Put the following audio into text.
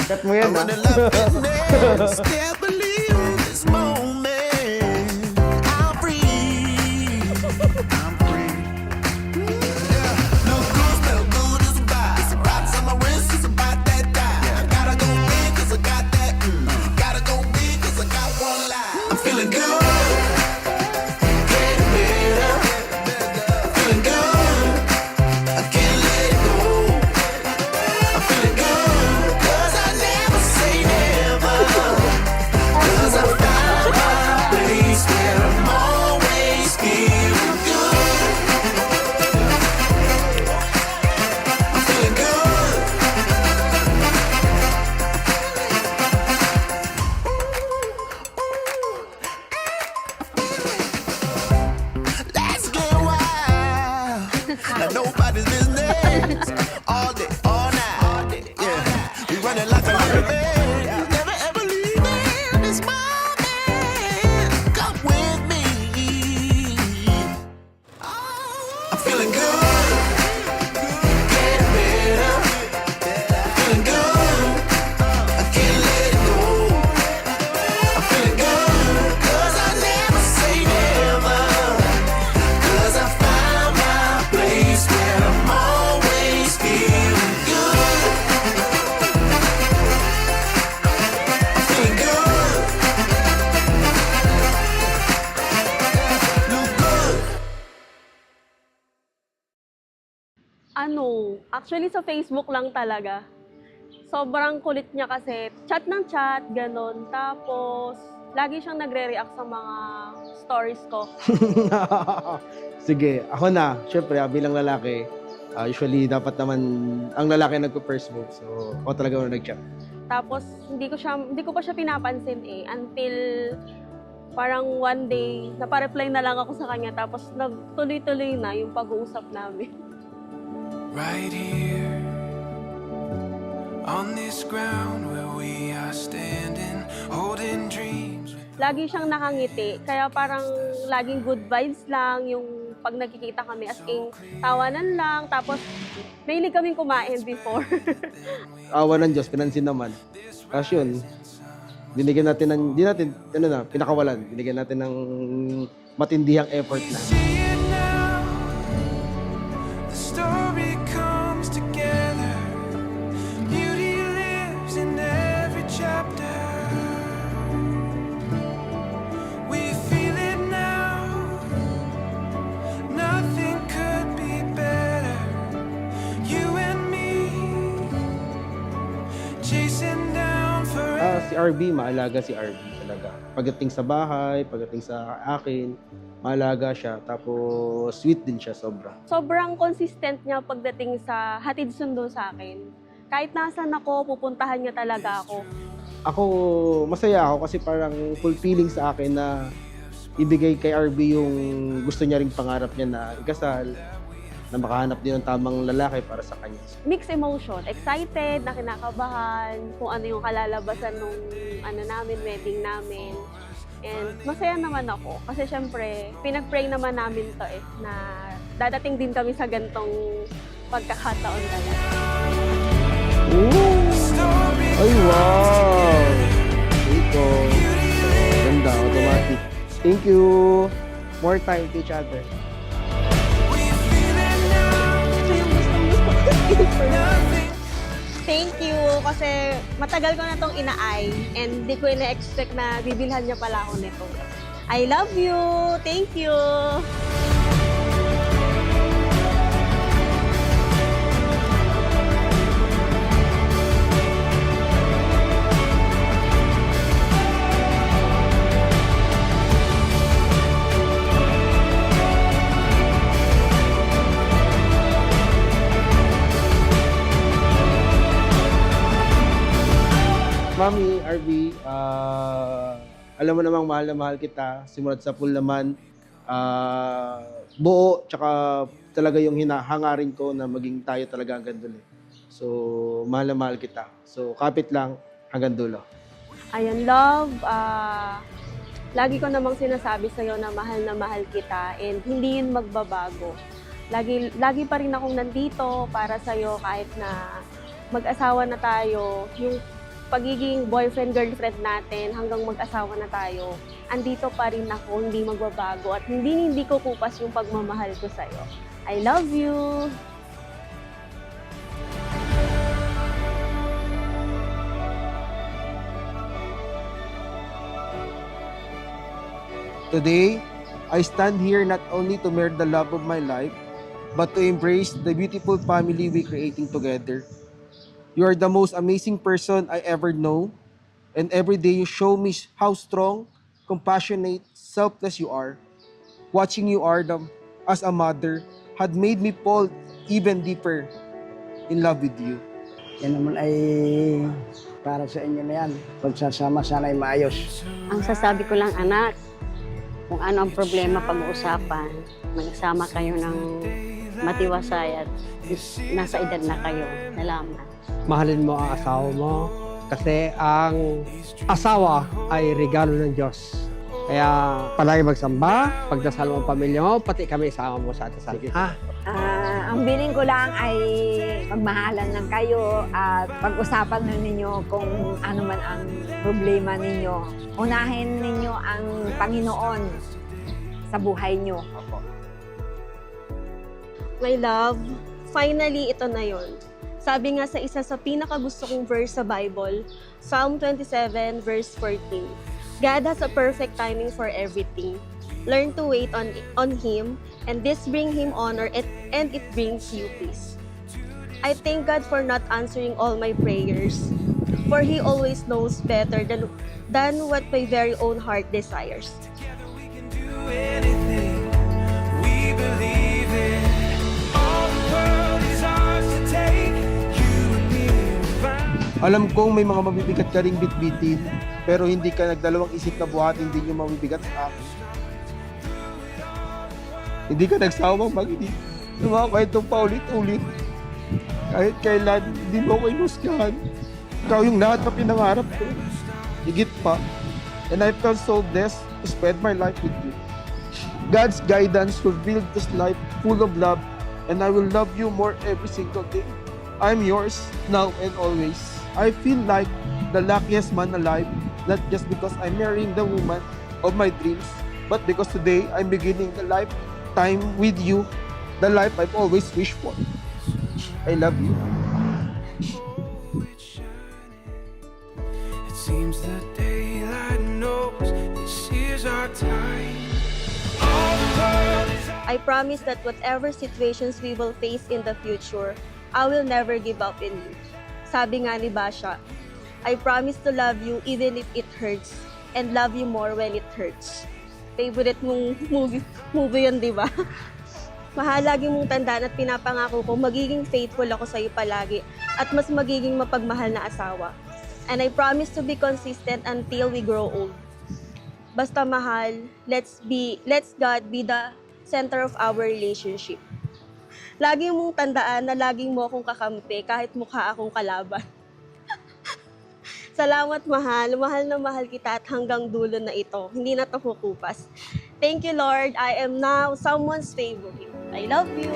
Cut mo yan, ha? Can't believe this moment. I'm free. I'm free. Yeah. Look good, smell good, it's a vibe. It's a vibe on my wrist, it's about that time. I gotta go big, cause I got that. Gotta go big, cause I got one life. I'm feeling good. Getting better. Feeling good. I can't let it go. I'm feeling good. Cause I never say never. Cause I found my place where I'm always feeling good. I'm feeling good. Let's get wild. Now nobody's business. All day, all night. Yeah, we running like a river. Never ever leaving this moment. Come with me. I'm feeling good. Getting better. Feeling good. I can't let it go. I'm feeling good. Cause I never say never. Cause I found my place where I'm always feeling good. I'm feeling good. Look good. Actually sa Facebook lang talaga. Sobrang kulit niya kasi chat ng chat, ganon. Tapos, lagi siyang nagre-react sa mga stories ko. Sige, ako na. Siyempre, bilang lalaki, usually dapat naman ang lalaki nagpo-first move. So, ako talaga ako nag-chat. Tapos, hindi ko pa siya pinapansin until parang one day, napareply na lang ako sa kanya. Tapos, nagtuloy-tuloy na yung pag-uusap namin. Right here on this ground where we are standing, holding dreams. Lagi siyang nakangiti, kaya parang laging good vibes lang yung pag nagkikita kami, as in tawanan lang, tapos mahilig kaming kumain before. Awa ng Diyos, pinansin naman. Kasi yun, binigyan natin pinakawalan. Binigyan natin ng matindihang effort na. See it now, the story comes together. Beauty lives in every chapter. We feel it now, nothing could be better. You and me, chasing down forever. Si RB, maalaga si RB talaga. Pagdating sa bahay, pagdating sa akin, maalaga siya. Tapos sweet din siya sobra. Sobrang consistent niya pagdating sa hatid sundo sa akin. Kahit nasan ako, pupuntahan niya talaga ako. Ako, masaya ako kasi parang fulfilling sa akin na ibigay kay RB yung gusto niya ring pangarap niya na ikasal, na makahanap din ng tamang lalaki para sa kanya. Mixed emotion, excited, na kinakabahan, kung ano yung kalalabasan nung wedding namin. And masaya naman ako kasi syempre, pinag-pray naman namin to na dadating din kami sa gantong pagkakataon talaga. Ooh! Ay, wow! Ito. Ganda, automatic. Thank you. More time to each other. Thank you kasi matagal ko na tong ina-eye and di ko ina-expect na bibilhan niya pala ako nito. I love you! Thank you! Mami, RB, alam mo namang mahal na mahal kita. Simulat sa pool naman. Buo, tsaka talaga yung hangarin ko na maging tayo talaga hanggang dulo. So, mahal na mahal kita. So, kapit lang hanggang dulo. Ayan, love. Lagi ko namang sinasabi sa'yo na mahal kita and hindi yun magbabago. Lagi pa rin akong nandito para sa'yo kahit na mag-asawa na tayo. Yung pagiging boyfriend-girlfriend natin hanggang mag-asawa na tayo, andito pa rin ako, hindi magbabago at hindi ko kupas yung pagmamahal ko sa'yo. I love you! Today, I stand here not only to merit the love of my life, but to embrace the beautiful family we're creating together. You are the most amazing person I ever know, and every day you show me how strong, compassionate, selfless you are. Watching you, Ardam, as a mother, had made me fall even deeper in love with you. Yan naman ay para sa inyo na yan. Pagsasama sana ay maayos. Ang sasabi ko lang, anak, kung ano ang problema pag-uusapan, magsama kayo ng matiwasay at nasa edad na kayo. Salamat. Mahalin mo ang asawa mo kasi ang asawa ay regalo ng Diyos. Kaya palagi magsamba, pagdasal mo ang pamilya mo, pati kami isama mo sa dasal. Ha? Ang biling ko lang ay magmahalan lang kayo at pag-usapan na ninyo kung ano man ang problema ninyo. Unahin ninyo ang Panginoon sa buhay nyo. My love, finally ito na yon. Sabi nga sa isa sa pinakagusto kong verse sa Bible, Psalm 27 verse 14, God has a perfect timing for everything. Learn to wait on Him, and this brings Him honor and it brings you peace. I thank God for not answering all my prayers, for He always knows better than what my very own heart desires. Together we can do anything we believe in. All the world is ours to take. You and me will find. Alam kong may mga mabibigat ka ring bitbitin, pero hindi ka nagdalawang isip na buhatin din yung mabibigat sa akin. Hindi ka nagsawang makinig ng mga kwentong paulit-ulit. Kahit kailan, hindi mo ako inusgahan. Ikaw yung lahat na pinangarap ko. Higit pa. And I felt so blessed to spend my life with you. God's guidance will build this life full of love, and I will love you more every single day. I'm yours, now and always. I feel like the luckiest man alive, not just because I'm marrying the woman of my dreams, but because today I'm beginning the lifetime with you, the life I've always wished for. I love you. It seems the daylight knows this is our time. All the world is I promise that whatever situations we will face in the future, I will never give up in you. Sabi nga ni Basha, I promise to love you even if it hurts, and love you more when it hurts. Favorite mong movie yun, di ba? Mahal, lagi mong tandaan at pinapangako ko, magiging faithful ako sa'yo palagi at mas magiging mapagmahal na asawa. And I promise to be consistent until we grow old. Basta mahal, let's God be the center of our relationship. Lagi mong tandaan na laging mo akong kakampi kahit mukha akong kalaban. Salamat mahal, mahal na mahal kita at hanggang dulo na ito. Hindi na to kukupas. Thank you Lord, I am now someone's favorite. I love you.